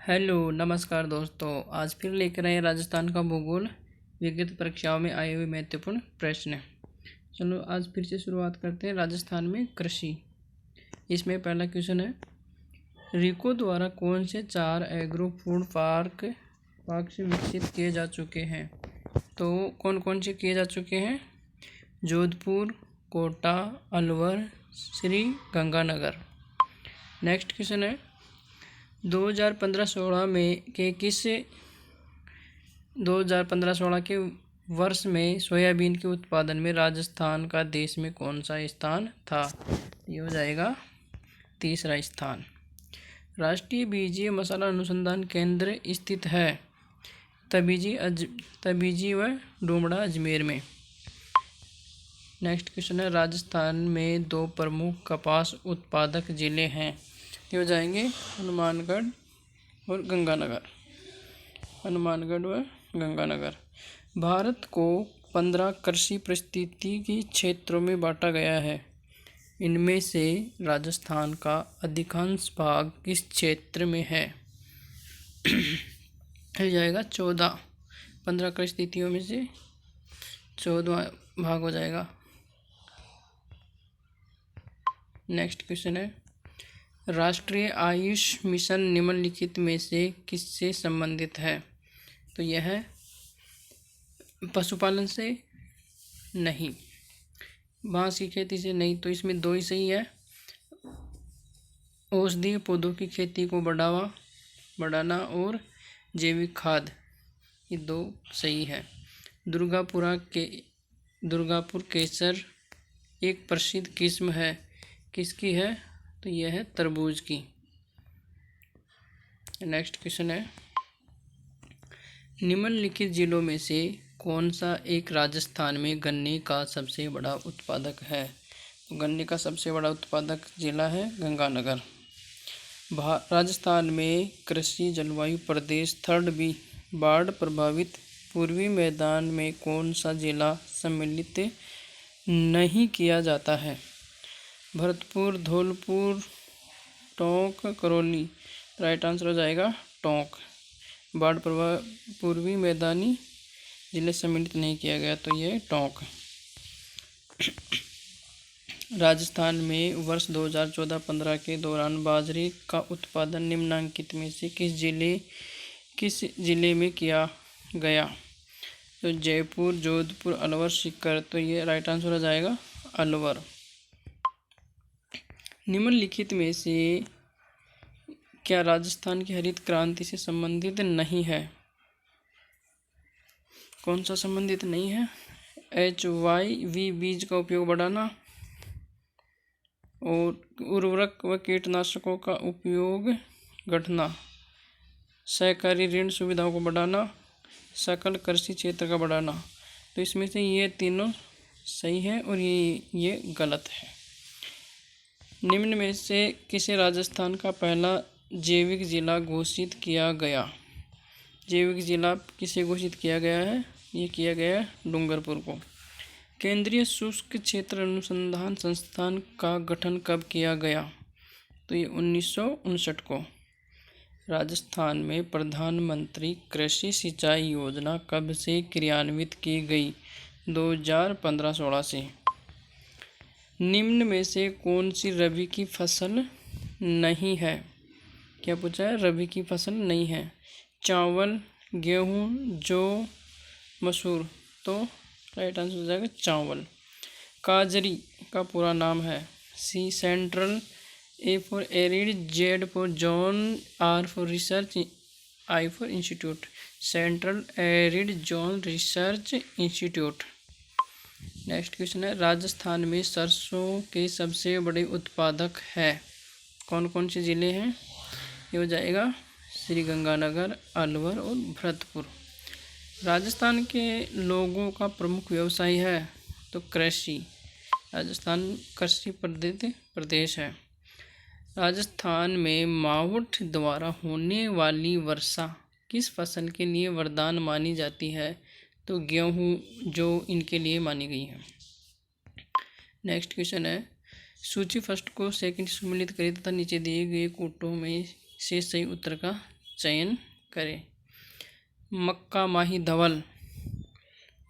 Hello नमस्कार दोस्तों, आज फिर लेकर आए राजस्थान का भूगोल विगत परीक्षाओं में आए हुए महत्वपूर्ण प्रश्न। चलो आज फिर से शुरुआत करते हैं। राजस्थान में कृषि, इसमें पहला क्वेश्चन है, रिको द्वारा कौन से 4 एग्रो फूड पार्क विकसित किए जा चुके हैं? तो कौन कौन से किए जा चुके हैं? जोधपुर, कोटा, अलवर, श्री गंगानगर। नेक्स्ट क्वेश्चन है, 2015-16 के वर्ष में सोयाबीन के उत्पादन में राजस्थान का देश में कौन सा स्थान था? ये हो जाएगा तीसरा स्थान। राष्ट्रीय बीजीय मसाला अनुसंधान केंद्र स्थित है तबीजी व डोमड़ा अजमेर में। नेक्स्ट क्वेश्चन है, राजस्थान में 2 प्रमुख कपास उत्पादक जिले हैं। ये हो जाएंगे हनुमानगढ़ और गंगानगर। भारत को 15 कृषि पारिस्थितिकी क्षेत्रों में बांटा गया है। इनमें से राजस्थान का अधिकांश भाग किस क्षेत्र में है? हो जाएगा 14। 15 परिस्थितियों में से 14वां भाग हो जाएगा। नेक्स्ट क्वेश्चन है, राष्ट्रीय आयुष मिशन निम्नलिखित में से किससे संबंधित है? तो यह है पशुपालन से नहीं, बांस की खेती से नहीं, तो इसमें 2 ही सही है। औषधीय पौधों की खेती को बढ़ाना और जैविक खाद, ये 2 सही है। दुर्गापुर केसर एक प्रसिद्ध किस्म है, किसकी है? तो यह है तरबूज की। नेक्स्ट क्वेश्चन है, निम्नलिखित जिलों में से कौन सा एक राजस्थान में गन्ने का सबसे बड़ा उत्पादक है? तो गन्ने का सबसे बड़ा उत्पादक जिला है गंगानगर। राजस्थान में कृषि जलवायु प्रदेश थर्ड बी बाढ़ प्रभावित पूर्वी मैदान में कौन सा जिला सम्मिलित नहीं किया जाता है? भरतपुर, धौलपुर, टोंक, करौली। राइट आंसर हो जाएगा टोंक। बाढ़ प्रभाव पूर्वी मैदानी जिले सम्मिलित नहीं किया गया, तो ये टोंक। राजस्थान में वर्ष 2014-15 के दौरान बाजरे का उत्पादन निम्नलिखित में से किस जिले में किया गया? तो जयपुर, जोधपुर, अलवर, सीकर। तो ये राइट आंसर हो जाएगा अलवर। निम्नलिखित में से क्या राजस्थान की हरित क्रांति से संबंधित नहीं है? कौन सा संबंधित नहीं है? HYV बीज का उपयोग बढ़ाना और उर्वरक व कीटनाशकों का उपयोग घटाना, सहकारी ऋण सुविधाओं को बढ़ाना, सकल कृषि क्षेत्र का बढ़ाना। तो इसमें से ये तीनों सही है और ये गलत है। निम्न में से किसे राजस्थान का पहला जैविक जिला घोषित किया गया? जैविक जिला किसे घोषित किया गया है? ये किया गया है डूंगरपुर को। केंद्रीय शुष्क क्षेत्र अनुसंधान संस्थान का गठन कब किया गया? तो ये 1959 को। राजस्थान में प्रधानमंत्री कृषि सिंचाई योजना कब से क्रियान्वित की गई? 2015-16 से। निम्न में से कौन सी रबी की फसल नहीं है? क्या पूछा है? रबी की फसल नहीं है। चावल, गेहूँ, जौ, मसूर। तो राइट आंसर हो जाएगा चावल। काजरी का पूरा नाम है C central, A for arid, Z for zone, R for research, I for institute. Central arid zone research institute. Next question है, राजस्थान में सरसों के सबसे बड़े उत्पादक है। कौन कौन से ज़िले हैं? ये हो जाएगा श्री गंगानगर, अलवर और भरतपुर। राजस्थान के लोगों का प्रमुख व्यवसाय है तो कृषि। राजस्थान कृषि प्रदेश है। राजस्थान में मावठ द्वारा होने वाली वर्षा किस फसल के लिए वरदान मानी जाती है? तो गेहूँ, जो इनके लिए मानी गई है। नेक्स्ट क्वेश्चन है, सूची फर्स्ट को सेकंड सम्मिलित करें तथा नीचे दिए गए कोटों में से सही उत्तर का चयन करें। मक्का माही धवल,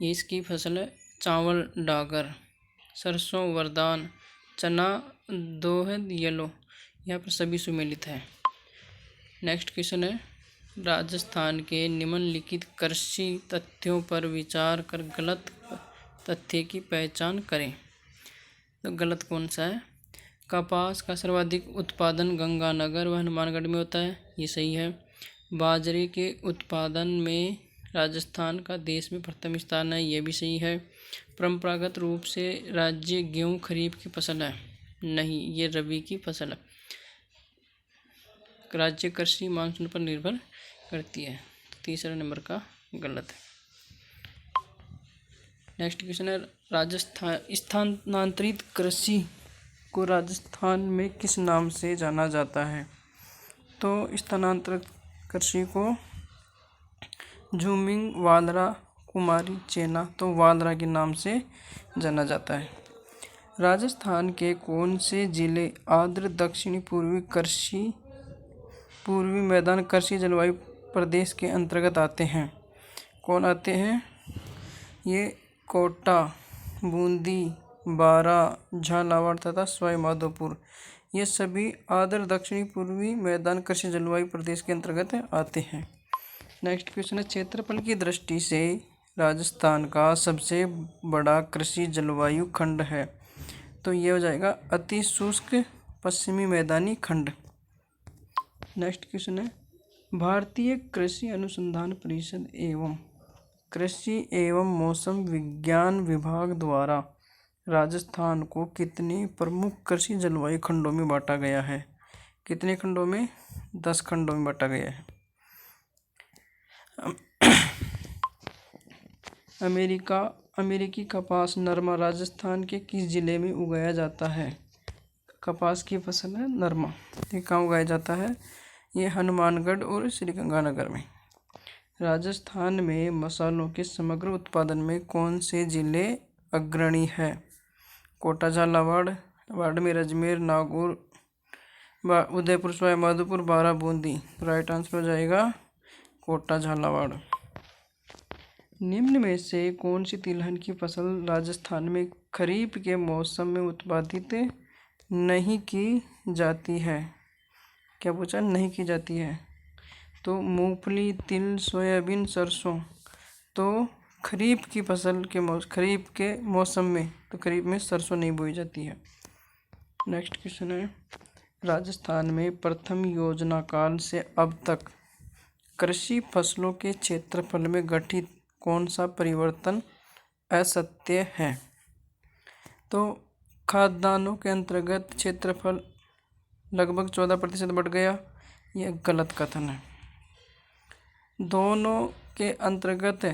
ये इसकी फसल है। चावल डागर, सरसों वरदान, चना दोहद येलो, यहाँ पर सभी सुमेलित है। नेक्स्ट क्वेश्चन है, राजस्थान के निम्नलिखित कृषि तथ्यों पर विचार कर गलत तथ्य की पहचान करें। तो गलत कौन सा है? कपास का सर्वाधिक उत्पादन गंगानगर व हनुमानगढ़ में होता है, ये सही है। बाजरे के उत्पादन में राजस्थान का देश में प्रथम स्थान है, ये भी सही है। परंपरागत रूप से राज्य गेहूँ खरीफ की फसल है, नहीं, ये रबी की फसल है। राज्य कृषि मानसून पर निर्भर करती है, तो तीसरा नंबर का गलत है। नेक्स्ट क्वेश्चन है, राजस्थान स्थानांतरित कृषि को राजस्थान में किस नाम से जाना जाता है? तो स्थानांतरित कृषि को झूमिंग, वालरा, कुमारी, चेना, तो वालरा के नाम से जाना जाता है। राजस्थान के कौन से जिले आर्द्र दक्षिणी पूर्वी मैदान कृषि जलवायु प्रदेश के अंतर्गत आते हैं? कौन आते हैं? ये कोटा, बूंदी, बारा, झालावाड़ तथा सवाई माधोपुर, ये सभी आर्द्र दक्षिणी पूर्वी मैदान कृषि जलवायु प्रदेश के अंतर्गत आते हैं। नेक्स्ट क्वेश्चन है, क्षेत्रफल की दृष्टि से राजस्थान का सबसे बड़ा कृषि जलवायु खंड है? तो ये हो जाएगा अति शुष्क पश्चिमी मैदानी खंड। नेक्स्ट क्वेश्चन है, भारतीय कृषि अनुसंधान परिषद एवं कृषि एवं मौसम विज्ञान विभाग द्वारा राजस्थान को कितने प्रमुख कृषि जलवायु खंडों में बांटा गया है? कितने खंडों में? 10 खंडों में बांटा गया है। अमेरिकी कपास नरमा राजस्थान के किस जिले में उगाया जाता है? कपास की फसल है नरमा, ये कहाँ उगाया जाता है? ये हनुमानगढ़ और श्रीगंगानगर में। राजस्थान में मसालों के समग्र उत्पादन में कौन से जिले अग्रणी है? कोटा, झालावाड़, बाड़मेर, अजमेर, नागौर, उदयपुर, सवाई माधोपुर, बारा, बूंदी। राइट आंसर हो जाएगा कोटा, झालावाड़। निम्न में से कौन सी तिलहन की फसल राजस्थान में खरीफ के मौसम में उत्पादित नहीं की जाती है? क्या पूछा? नहीं की जाती है। तो मूंगफली, तिल, सोयाबीन, सरसों, तो खरीफ की फसल के खरीफ के मौसम में, तो खरीफ में सरसों नहीं बोई जाती है। नेक्स्ट क्वेश्चन है, राजस्थान में प्रथम योजना काल से अब तक कृषि फसलों के क्षेत्रफल में घटित कौन सा परिवर्तन असत्य है? तो खाद्यान्नों के अंतर्गत क्षेत्रफल लगभग 14% बढ़ गया, यह गलत कथन है। दोनों के अंतर्गत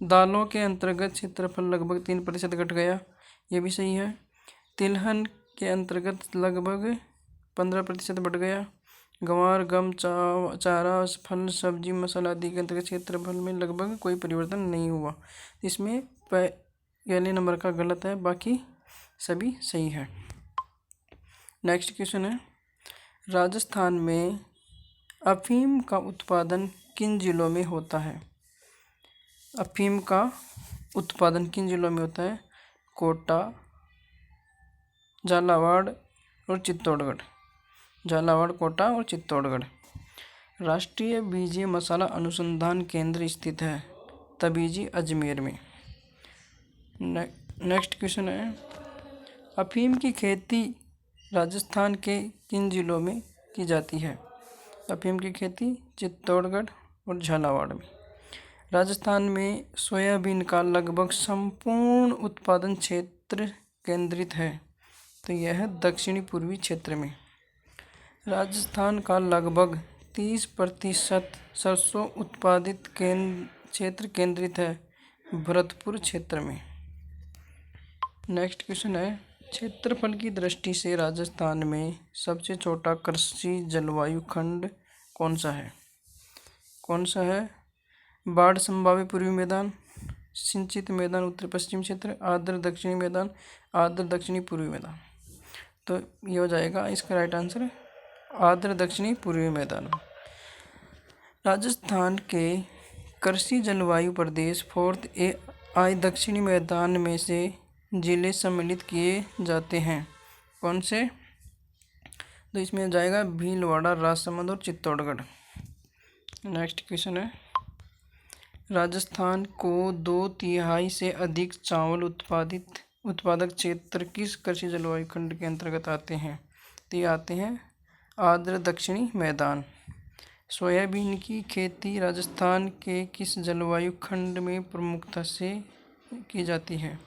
दालों के अंतर्गत क्षेत्रफल लगभग 3% घट गया, यह भी सही है। तिलहन के अंतर्गत लगभग 15% बढ़ गया। गंवार, गम, चारा, फल, सब्जी, मसाला आदि के अंतर्गत क्षेत्रफल में लगभग कोई परिवर्तन नहीं हुआ। इसमें पहले नंबर का गलत है, बाकी सभी सही है। नेक्स्ट क्वेश्चन है, राजस्थान में अफीम का उत्पादन किन जिलों में होता है? अफीम का उत्पादन किन जिलों में होता है? कोटा, झालावाड़ और चित्तौड़गढ़। झालावाड़, कोटा और चित्तौड़गढ़। राष्ट्रीय बीजीय मसाला अनुसंधान केंद्र स्थित है तबीजी, अजमेर में। नेक्स्ट क्वेश्चन है, अफीम की खेती राजस्थान के किन जिलों में की जाती है? अफीम की खेती चित्तौड़गढ़ और झालावाड़ में। राजस्थान में सोयाबीन का लगभग संपूर्ण उत्पादन क्षेत्र केंद्रित है, तो यह है दक्षिणी पूर्वी क्षेत्र में। राजस्थान का लगभग 30% सरसों उत्पादित क्षेत्र केंद्रित है भरतपुर क्षेत्र में। नेक्स्ट क्वेश्चन है, क्षेत्रफल की दृष्टि से राजस्थान में सबसे छोटा कृषि जलवायु खंड कौन सा है? कौन सा है? बाढ़ संभाव्य पूर्वी मैदान, सिंचित मैदान उत्तर पश्चिम क्षेत्र, आर्द्र दक्षिणी मैदान, आर्द्र दक्षिणी पूर्वी मैदान। तो ये हो जाएगा इसका राइट आंसर आर्द्र दक्षिणी पूर्वी मैदान। राजस्थान के कृषि जलवायु प्रदेश फोर्थ आई दक्षिणी मैदान में से जिले सम्मिलित किए जाते हैं। कौन से? तो इसमें आ जाएगा भीलवाड़ा, राजसमंद और चित्तौड़गढ़। नेक्स्ट क्वेश्चन है, राजस्थान को 2/3 से अधिक चावल उत्पादक क्षेत्र किस कृषि जलवायु खंड के अंतर्गत आते हैं? तो ये आते हैं आर्द्र दक्षिणी मैदान। सोयाबीन की खेती राजस्थान के किस जलवायु खंड में प्रमुखता से की जाती है?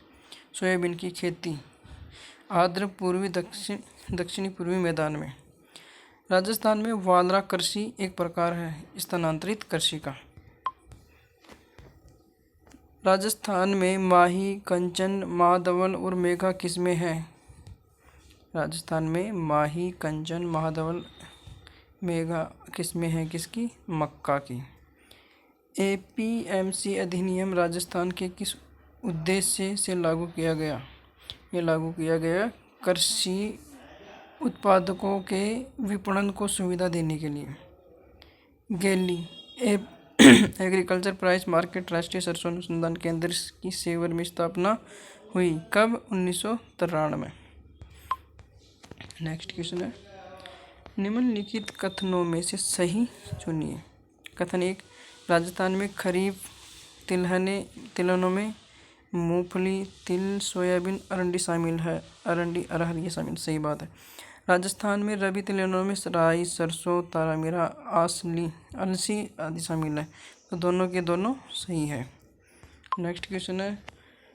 सोयाबीन की खेती आर्द्र पूर्वी दक्षिणी पूर्वी मैदान में। राजस्थान में वालरा कृषि एक प्रकार है स्थानांतरित कृषि का। राजस्थान में माही, कंचन, महाधवल और मेघा किसमें है? राजस्थान में माही, कंचन, महाधवल, मेघा किसमें है? किसकी? मक्का की। एपीएमसी अधिनियम राजस्थान के किस उद्देश्य से लागू किया गया? ये लागू किया गया कृषि उत्पादकों के विपणन को सुविधा देने के लिए। गैली एग्रीकल्चर प्राइस मार्केट राष्ट्रीय सरसों अनुसंधान केंद्र की सेवर में स्थापना हुई कब? 1993। नेक्स्ट क्वेश्चन है, निम्नलिखित कथनों में से सही चुनिए। कथन 1, राजस्थान में खरीफ तिलहनों में मूंगफली, तिल, सोयाबीन, अरंडी शामिल है। अरंडी, अरहर ये शामिल। सही बात है। राजस्थान में रबी तिलहनों में राई, सरसों, तारामीरा, अलसी आदि शामिल है। तो दोनों के दोनों सही है। नेक्स्ट क्वेश्चन है,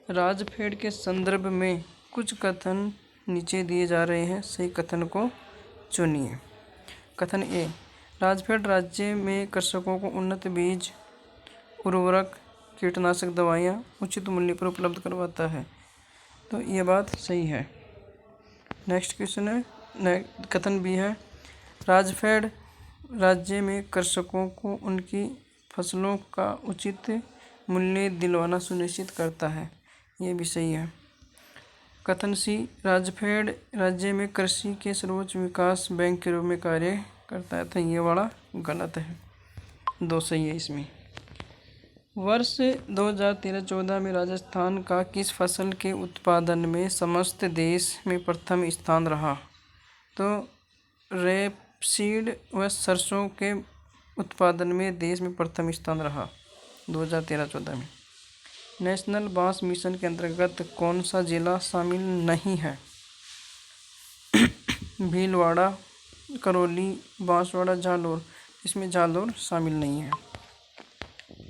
राजफेड के संदर्भ में कुछ कथन नीचे दिए जा रहे हैं, सही कथन को चुनिए। कथन ए, राजफेड राज्य में कृषकों को उन्नत बीज, उर्वरक, कीटनाशक दवाइयाँ उचित मूल्य पर उपलब्ध करवाता है। तो ये बात सही है। नेक्स्ट क्वेश्चन है, कथन बी है, राजफेड राज्य में कृषकों को उनकी फसलों का उचित मूल्य दिलवाना सुनिश्चित करता है। ये भी सही है। कथन सी, राजफेड राज्य में कृषि के सर्वोच्च विकास बैंक के रूप में कार्य करता है। तो ये वाला गलत है। 2 सही है इसमें। वर्ष 2013-14 में राजस्थान का किस फसल के उत्पादन में समस्त देश में प्रथम स्थान रहा? तो रेपसीड व सरसों के उत्पादन में देश में प्रथम स्थान रहा 2013-14 में। नेशनल बांस मिशन के अंतर्गत कौन सा जिला शामिल नहीं है? भीलवाड़ा, करौली, बांसवाड़ा, जालौर। इसमें जालौर शामिल नहीं है।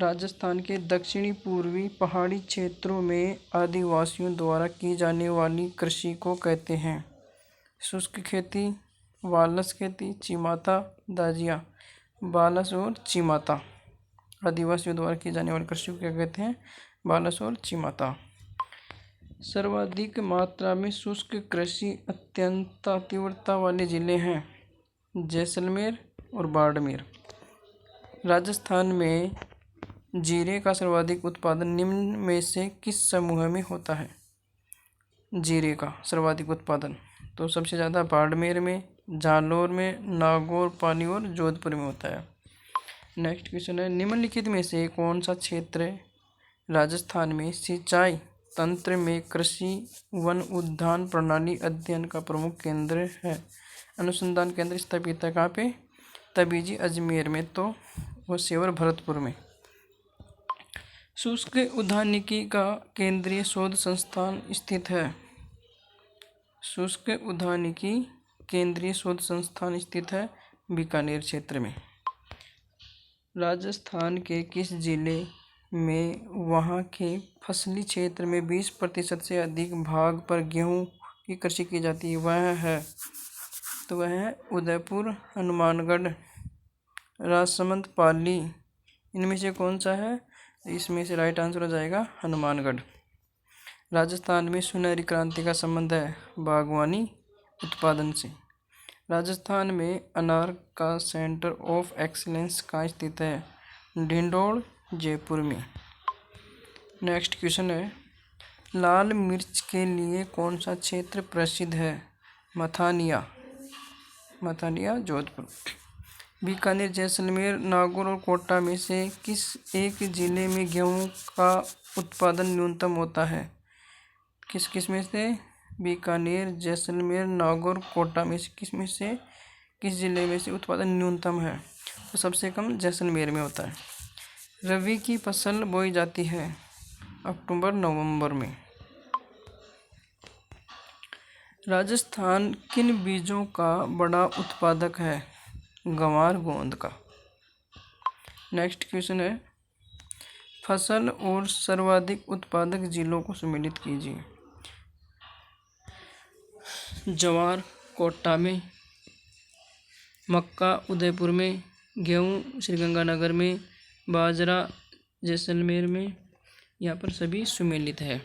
राजस्थान के दक्षिणी पूर्वी पहाड़ी क्षेत्रों में आदिवासियों द्वारा की जाने वाली कृषि को कहते हैं? शुष्क खेती, वालस खेती, चिमाता, दाजिया। बालस और चिमाता। आदिवासियों द्वारा की जाने वाली कृषि को क्या कहते हैं? बालस और चिमाता। सर्वाधिक मात्रा में शुष्क कृषि अत्यंत तीव्रता वाले जिले हैं जैसलमेर और बाड़मेर। राजस्थान में जीरे का सर्वाधिक उत्पादन निम्न में से किस समूह में होता है? जीरे का सर्वाधिक उत्पादन तो सबसे ज़्यादा बाड़मेर में, जालौर में, नागौर, पानी और जोधपुर में होता है। नेक्स्ट क्वेश्चन है, निम्नलिखित में से कौन सा क्षेत्र राजस्थान में सिंचाई तंत्र में कृषि वन उद्यान प्रणाली अध्ययन का प्रमुख केंद्र है? अनुसंधान केंद्र स्थापित है कहाँ पे? तबीजी अजमेर में, तो वो सेवर भरतपुर में। शुष्क उद्यानिकी का केंद्रीय शोध संस्थान स्थित है? शुष्क उद्यानिकी केंद्रीय शोध संस्थान स्थित है बीकानेर क्षेत्र में। राजस्थान के किस जिले में वहाँ के फसली क्षेत्र में 20% से अधिक भाग पर गेहूँ की कृषि की जाती है? वह है तो वह है उदयपुर, हनुमानगढ़, राजसमंद, पाली। इनमें से कौन सा है? इसमें से राइट आंसर हो जाएगा हनुमानगढ़। राजस्थान में सुनहरी क्रांति का संबंध है बागवानी उत्पादन से। राजस्थान में अनार का सेंटर ऑफ एक्सीलेंस कहाँ स्थित है? ढिंडोर, जयपुर में। नेक्स्ट क्वेश्चन है, लाल मिर्च के लिए कौन सा क्षेत्र प्रसिद्ध है? मथानिया, जोधपुर। बीकानेर, जैसलमेर, नागौर और कोटा में से किस एक जिले में गेहूं का उत्पादन न्यूनतम होता है? किस किस में से? बीकानेर, जैसलमेर, नागौर, कोटा में से किस जिले में से उत्पादन न्यूनतम है? तो सबसे कम जैसलमेर में होता है। रबी की फसल बोई जाती है अक्टूबर नवंबर में। राजस्थान किन बीजों का बड़ा उत्पादक है? गंवार गोंद का। नेक्स्ट क्वेश्चन है, फसल और सर्वाधिक उत्पादक जिलों को सम्मिलित कीजिए। ज्वार कोटा में, मक्का उदयपुर में, गेहूँ श्रीगंगानगर में, बाजरा जैसलमेर में। यहाँ पर सभी सम्मिलित है।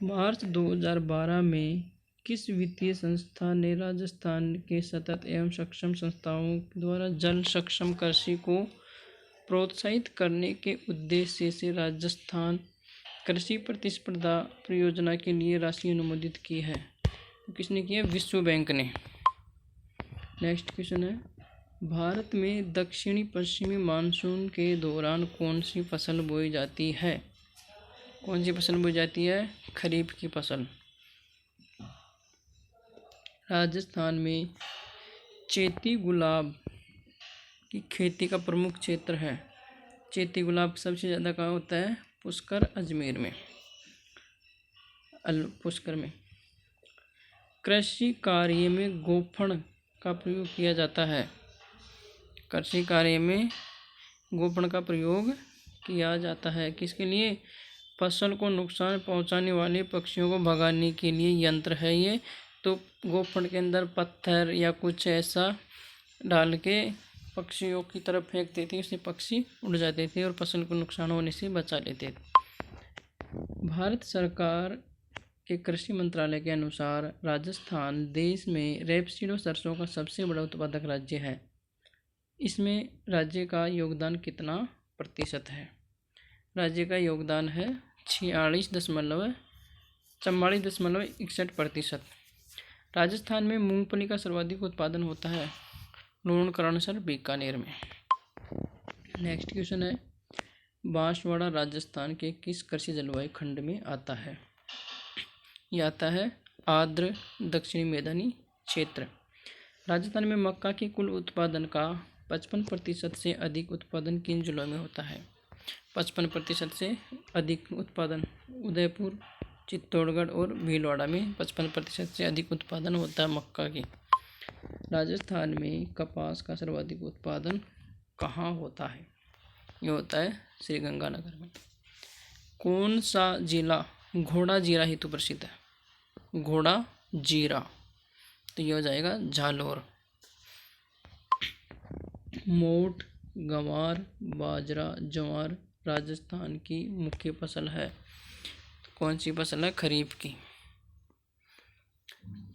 मार्च 2012 में किस वित्तीय संस्था ने राजस्थान के सतत एवं सक्षम संस्थाओं द्वारा जल सक्षम कृषि को प्रोत्साहित करने के उद्देश्य से राजस्थान कृषि प्रतिस्पर्धा परियोजना के लिए राशि अनुमोदित की है? किसने की है? विश्व बैंक ने। नेक्स्ट क्वेश्चन है, भारत में दक्षिणी पश्चिमी मानसून के दौरान कौन सी फसल बोई जाती है? कौन सी फसल बोई जाती है? खरीफ की फसल। राजस्थान में चैती गुलाब की खेती का प्रमुख क्षेत्र है। चैती गुलाब सबसे ज़्यादा कहाँ होता है? पुष्कर अजमेर में, पुष्कर में। कृषि कार्य में गोफण का प्रयोग किया जाता है। कृषि कार्य में गोफण का प्रयोग किया जाता है किसके लिए? फसल को नुकसान पहुंचाने वाले पक्षियों को भगाने के लिए यंत्र है ये। तो गोफण के अंदर पत्थर या कुछ ऐसा डाल के पक्षियों की तरफ फेंक देते थे, उससे पक्षी उड़ जाते थे और फसल को नुकसान होने से बचा लेते थे। भारत सरकार के कृषि मंत्रालय के अनुसार राजस्थान देश में रेपसीड और सरसों का सबसे बड़ा उत्पादक राज्य है। इसमें राज्य का योगदान कितना प्रतिशत है? राज्य का योगदान है 44.61%। राजस्थान में मूंगफली का सर्वाधिक उत्पादन होता है लूणकरणसर बीकानेर में। नेक्स्ट क्वेश्चन है, बांसवाड़ा राजस्थान के किस कृषि जलवायु खंड में आता है? यह आता है आर्द्र दक्षिणी मैदानी क्षेत्र। राजस्थान में मक्का के कुल उत्पादन का 55% से अधिक उत्पादन किन जिलों में होता है? 55% से अधिक उत्पादन उदयपुर, चित्तौड़गढ़ और भीलवाड़ा में 55% से अधिक उत्पादन होता है मक्का की। राजस्थान में कपास का सर्वाधिक उत्पादन कहाँ होता है? ये होता है श्रीगंगानगर में। कौन सा जिला घोड़ा जीरा हेतु प्रसिद्ध है? घोड़ा जीरा, तो ये हो जाएगा झालोर। मोठ, गंवार, बाजरा, ज्वार राजस्थान की मुख्य फसल है। कौन सी फसल है? खरीफ की।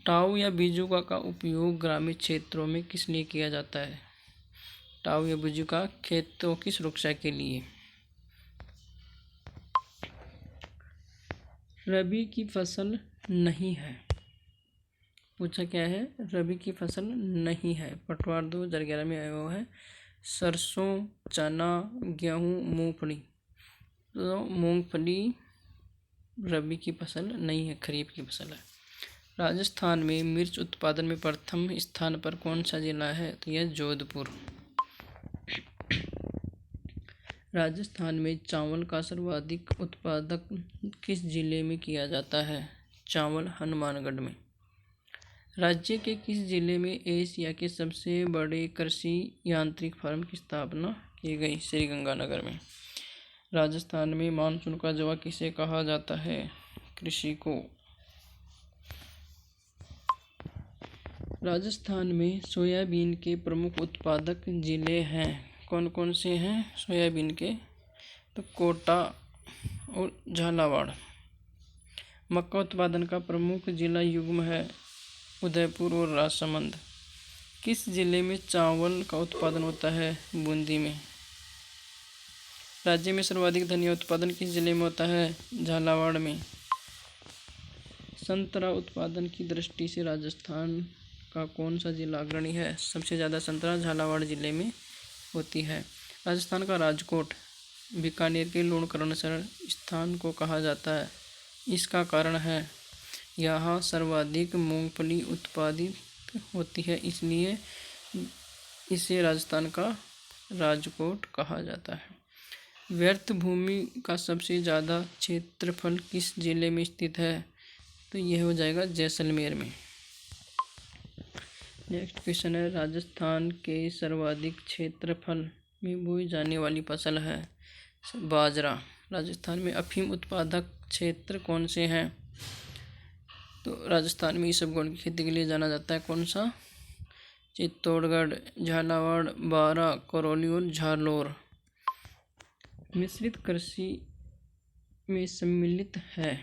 टाऊ या बीजुका का उपयोग ग्रामीण क्षेत्रों में किस लिए किया जाता है? टाऊ या बीजुका खेतों की सुरक्षा के लिए। रबी की फसल नहीं है, पूछा क्या है? रबी की फसल नहीं है। पटवार 2011 में आया हुआ है। सरसों, चना, गेहूँ, मूंगफली। तो मूंगफली रबी की फसल नहीं है, खरीफ की फसल है। राजस्थान में मिर्च उत्पादन में प्रथम स्थान पर कौन सा जिला है? तो यह जोधपुर। राजस्थान में चावल का सर्वाधिक उत्पादक किस जिले में किया जाता है? चावल हनुमानगढ़ में। राज्य के किस जिले में एशिया के सबसे बड़े कृषि यांत्रिक फार्म की स्थापना की गई? श्रीगंगानगर में। राजस्थान में मानसून का जवाब किसे कहा जाता है? कृषि को। राजस्थान में सोयाबीन के प्रमुख उत्पादक जिले हैं। कौन कौन से हैं सोयाबीन के? तो कोटा और झालावाड़। मक्का उत्पादन का प्रमुख जिला युग्म है उदयपुर और राजसमंद। किस जिले में चावल का उत्पादन होता है? बूंदी में। राज्य में सर्वाधिक धनिया उत्पादन किस जिले में होता है? झालावाड़ में। संतरा उत्पादन की दृष्टि से राजस्थान का कौन सा जिला अग्रणी है? सबसे ज़्यादा संतरा झालावाड़ जिले में होती है। राजस्थान का राजकोट बीकानेर के लूणकरणसर स्थान को कहा जाता है। इसका कारण है यहाँ सर्वाधिक मूंगफली उत्पादित होती है, इसलिए इसे राजस्थान का राजकोट कहा जाता है। व्यर्थ भूमि का सबसे ज़्यादा क्षेत्रफल किस जिले में स्थित है? तो यह हो जाएगा जैसलमेर में। नेक्स्ट क्वेश्चन है, राजस्थान के सर्वाधिक क्षेत्रफल में बोई जाने वाली फसल है बाजरा। राजस्थान में अफीम उत्पादक क्षेत्र कौन से हैं? तो राजस्थान में इसबगोल की खेती के लिए जाना जाता है। कौन सा? चित्तौड़गढ़, झालावाड़, बारां, करौली और झालोर। मिश्रित कृषि में सम्मिलित है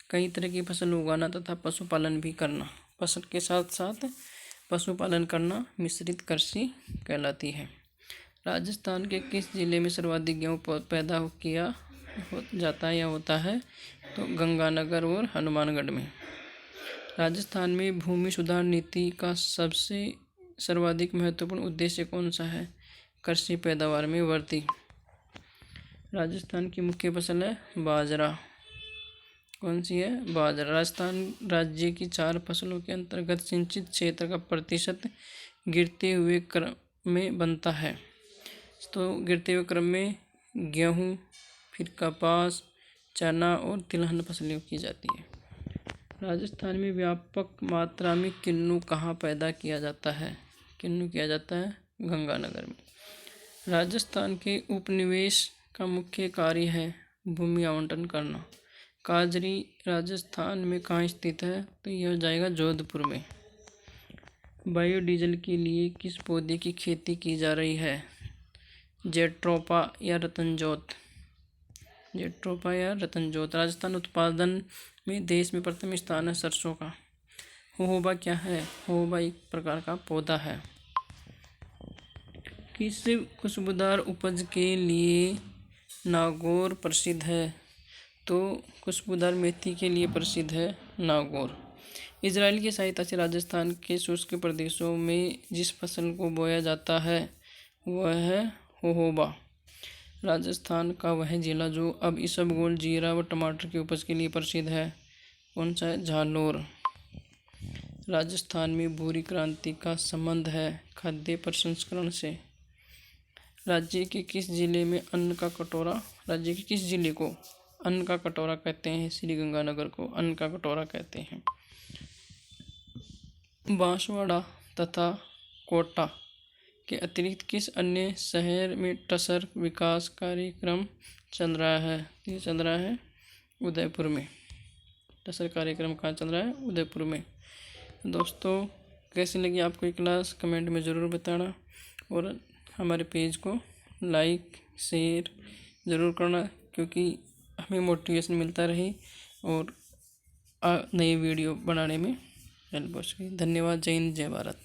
कई तरह की फसल उगाना तथा पशुपालन भी करना। फसल के साथ साथ पशुपालन करना मिश्रित कृषि कहलाती है। राजस्थान के किस जिले में सर्वाधिक गेहूँ पैदा किया जाता है या होता है? तो गंगानगर और हनुमानगढ़ में। राजस्थान में भूमि सुधार नीति का सबसे सर्वाधिक महत्वपूर्ण उद्देश्य कौन सा है? कृषि पैदावार में वृद्धि। राजस्थान की मुख्य फसल है बाजरा। कौन सी है? बाजरा। राजस्थान राज्य की 4 फसलों के अंतर्गत सिंचित क्षेत्र का प्रतिशत गिरते हुए क्रम में बनता है। तो गिरते हुए क्रम में गेहूँ, फिर कपास, चना और तिलहन फसलें की जाती है। राजस्थान में व्यापक मात्रा में किन्नू कहाँ पैदा किया जाता है? किन्नू किया जाता है गंगानगर में। राजस्थान के उपनिवेश का मुख्य कार्य है भूमि आवंटन करना। काजरी राजस्थान में कहाँ स्थित है? तो यह हो जाएगा जोधपुर में। बायोडीजल के लिए किस पौधे की खेती की जा रही है? जेट्रोपा या रतनजोत। जेट्रोपा या रतनजोत। राजस्थान उत्पादन में देश में प्रथम स्थान है सरसों का। होहोबा क्या है? होहोबा एक प्रकार का पौधा है। किस खुशबूदार उपज के लिए नागौर प्रसिद्ध है? तो खुशबूदार मेथी के लिए प्रसिद्ध है नागौर। इजराइल की सहायता से राजस्थान के शुष्क प्रदेशों में जिस फसल को बोया जाता है वह है होहोबा। राजस्थान का वह जिला जो अब इसबगोल, जीरा व टमाटर की उपज के लिए प्रसिद्ध है, कौन सा है? झालोर। राजस्थान में भूरी क्रांति का संबंध है खाद्य प्रसंस्करण से। राज्य के किस जिले में अन्न का कटोरा? राज्य के किस जिले को अन्न का कटोरा कहते हैं? श्रीगंगानगर को अन्न का कटोरा कहते हैं। बांसवाड़ा तथा कोटा के अतिरिक्त किस अन्य शहर में टसर विकास कार्यक्रम चल रहा है? ये चल रहा है उदयपुर में। टसर कार्यक्रम कहाँ चल रहा है? उदयपुर में। दोस्तों, कैसी लगी आपको ये क्लास कमेंट में ज़रूर बताना और हमारे पेज को लाइक शेयर ज़रूर करना, क्योंकि हमें मोटिवेशन मिलता रहे और नई वीडियो बनाने में हेल्प हो सके। धन्यवाद। जय हिंद, जय भारत।